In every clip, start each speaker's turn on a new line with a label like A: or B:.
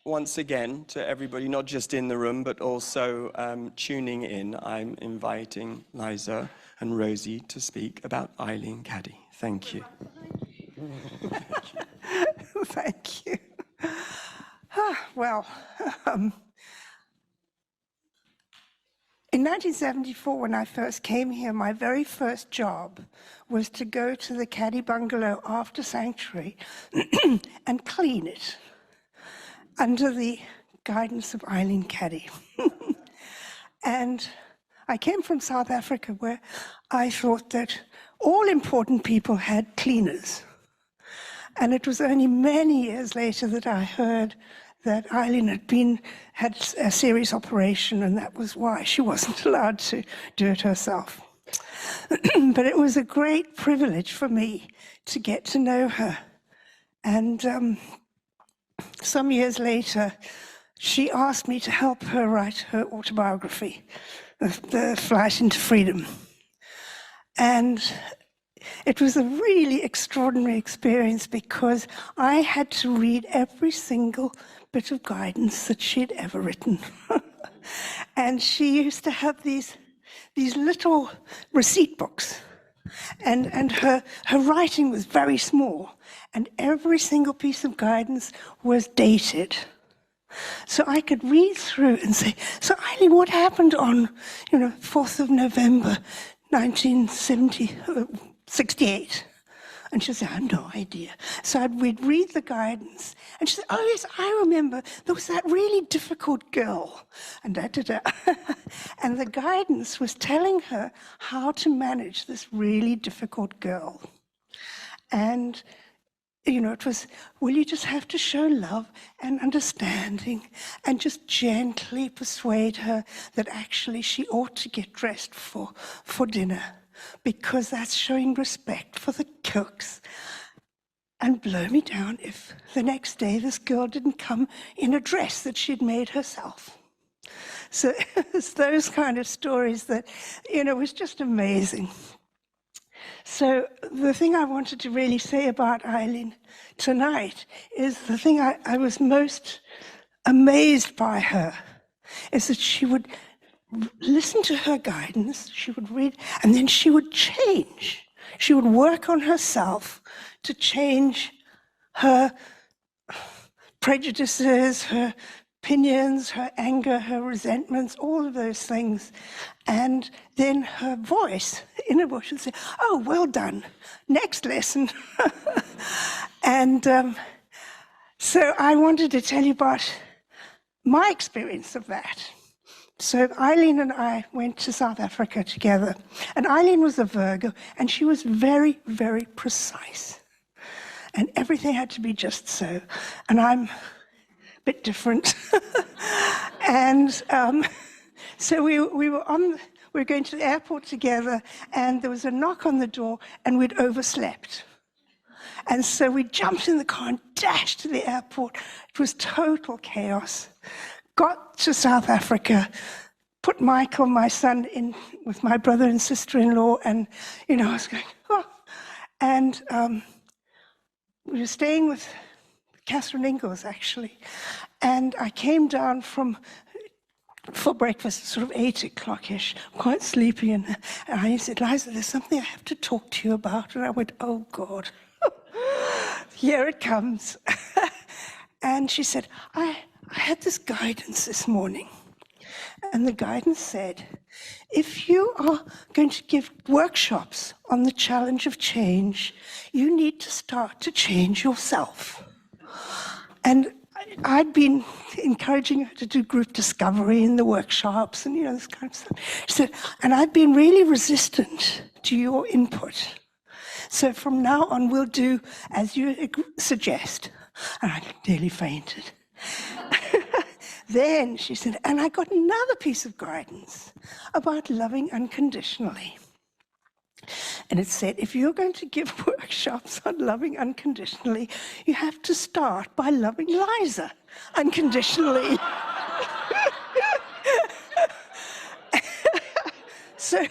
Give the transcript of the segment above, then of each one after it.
A: once again to everybody, not just in the room, but also tuning in. I'm inviting Liza and Rosie to speak about Eileen Caddy. Thank you.
B: Thank you. Well, in 1974, when I first came here, my very first job was to go to the Caddy bungalow after Sanctuary and clean it under the guidance of Eileen Caddy. And I came from South Africa, where I thought that all important people had cleaners. And it was only many years later that I heard that Eileen had a serious operation, and that was why she wasn't allowed to do it herself. But it was a great privilege for me to get to know her. And some years later, she asked me to help her write her autobiography, The Flight into Freedom. And it was a really extraordinary experience because I had to read every single bit of guidance that she'd ever written. And she used to have these little receipt books. And her writing was very small, and every single piece of guidance was dated. So I could read through and say, so Eileen, what happened on 4th of November, 1968? And she'd say, I have no idea. So we'd read the guidance, and she'd say, oh yes, I remember, there was that really difficult girl, and da-da-da. And the guidance was telling her how to manage this really difficult girl. And it was, well, you just have to show love and understanding and just gently persuade her that actually she ought to get dressed for dinner, because that's showing respect for the cooks. And blow me down if the next day this girl didn't come in a dress that she'd made herself. So it's those kind of stories that, was just amazing. So the thing I wanted to really say about Eileen tonight is the thing I was most amazed by her is that she would listen to her guidance, she would read, and then she would change. She would work on herself to change her prejudices, her opinions, her anger, her resentments, all of those things. And then her voice, inner voice, would say, oh, well done, next lesson. And so I wanted to tell you about my experience of that. So Eileen and I went to South Africa together, and Eileen was a Virgo, and she was very, very precise. And everything had to be just so. And I'm a bit different. And so we were going to the airport together, and there was a knock on the door, and we'd overslept. And so we jumped in the car and dashed to the airport. It was total chaos. Got to South Africa, put Michael, my son, in with my brother and sister-in-law, and, I was going, oh. And we were staying with Catherine Ingalls, actually. And I came down for breakfast, sort of 8 o'clock-ish, quite sleepy, and I said, Liza, there's something I have to talk to you about. And I went, oh, God, here it comes. And she said, I had this guidance this morning, and the guidance said, if you are going to give workshops on the challenge of change, you need to start to change yourself. And I'd been encouraging her to do group discovery in the workshops and, this kind of stuff. She said, and I've been really resistant to your input. So from now on, we'll do as you suggest. And I nearly fainted. Then she said, and I got another piece of guidance about loving unconditionally. And it said, if you're going to give workshops on loving unconditionally, you have to start by loving Liza unconditionally. So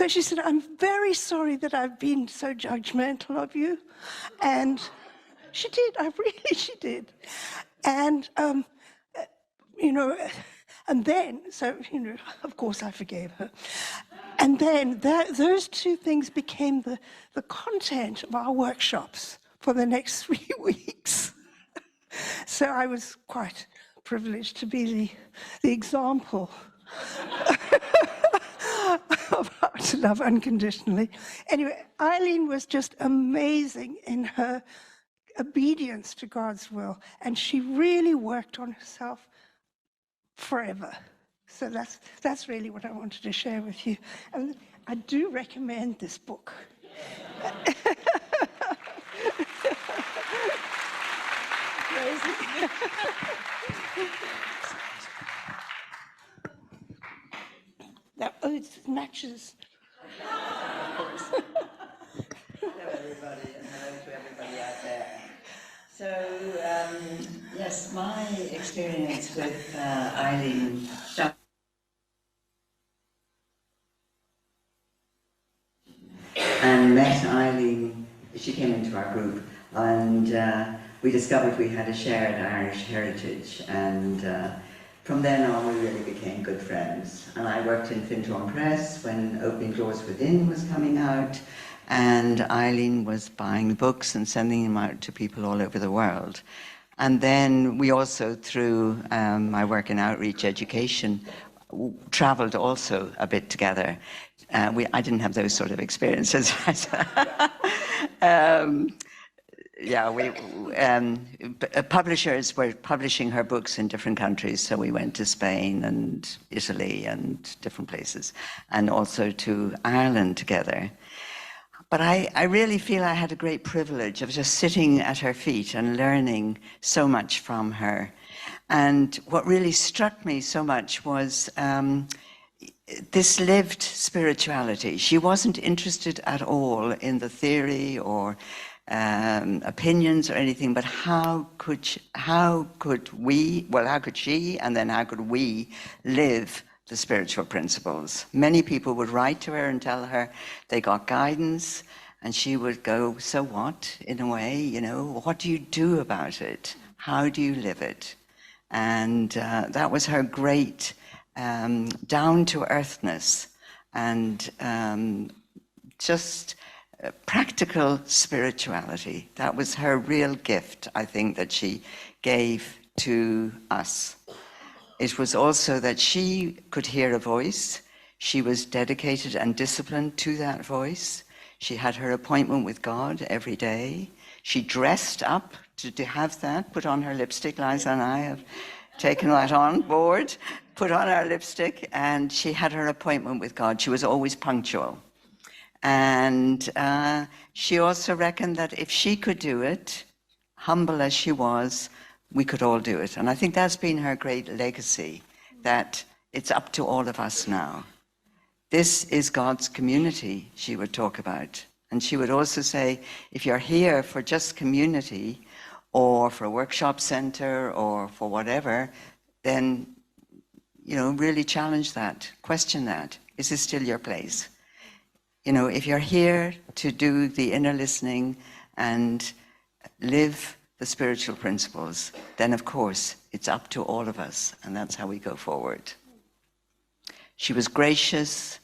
B: she said, I'm very sorry that I've been so judgmental of you. And she did, she did. And, you know, and then, so, you know, of course I forgave her. And then those two things became the content of our workshops for the next 3 weeks. So I was quite privileged to be the example of how to love unconditionally. Anyway, Eileen was just amazing in her obedience to God's will, and she really worked on herself forever. So that's really what I wanted to share with you. And I do recommend this book. Rosie. Now, oh, it matches.
C: Of course. Hello, everybody, and hello to everybody out there. So, yes, my experience with Eileen and met Eileen. She came into our group, and we discovered we had a shared Irish heritage, and from then on we really became good friends. And I worked in Findorn Press when Opening Doors Within was coming out, and Eileen was buying books and sending them out to people all over the world. And then we also, through my work in outreach education, travelled also a bit together. I didn't have those sort of experiences. Publishers were publishing her books in different countries, so we went to Spain and Italy and different places, and also to Ireland together. But I really feel I had a great privilege of just sitting at her feet and learning so much from her. And what really struck me so much was this lived spirituality. She wasn't interested at all in the theory or opinions or anything, but how could she, and then how could we live the spiritual principles? Many people would write to her and tell her they got guidance, and she would go, so what, in a way, you know, what do you do about it? How do you live it? And that was her great down-to-earthness and just practical spirituality. That was her real gift, I think, that she gave to us. It was also that she could hear a voice. She was dedicated and disciplined to that voice. She had her appointment with God every day. She dressed up to have that, put on her lipstick. Liza and I have taken that on board, put on our lipstick, and she had her appointment with God. She was always punctual. And she also reckoned that if she could do it, humble as she was, we could all do it. And I think that's been her great legacy, that it's up to all of us now. This is God's community, she would talk about. And she would also say, if you're here for just community or for a workshop center or for whatever, then, you know, really challenge that, question that. Is this still your place? You know, if you're here to do the inner listening and live the spiritual principles, then of course it's up to all of us, and that's how we go forward. She was gracious.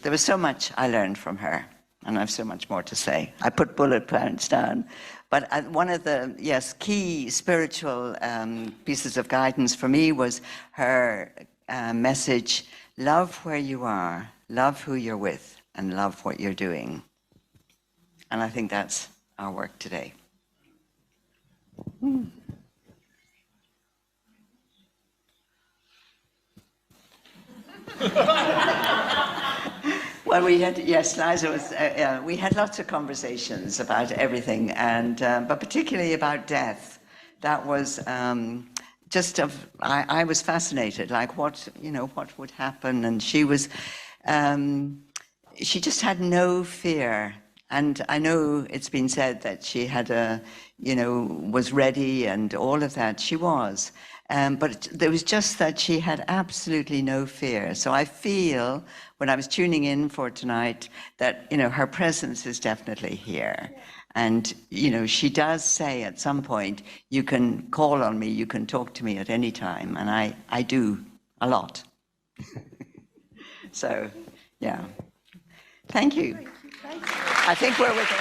C: There was so much I learned from her, and I have so much more to say. I put bullet points down. But one of the, key spiritual pieces of guidance for me was her message, love where you are, love who you're with, and love what you're doing. And I think that's our work today. Well, we had, Liza was, we had lots of conversations about everything, and but particularly about death. That was I was fascinated, like what would happen, and she was, she just had no fear. And I know it's been said that she had was ready and all of that. She was. But there was just that she had absolutely no fear. So I feel, when I was tuning in for tonight, that, her presence is definitely here. And, you know, she does say at some point, you can call on me, you can talk to me at any time. And I do a lot. So, yeah. Thank you.
B: Thank you.
C: I think we're within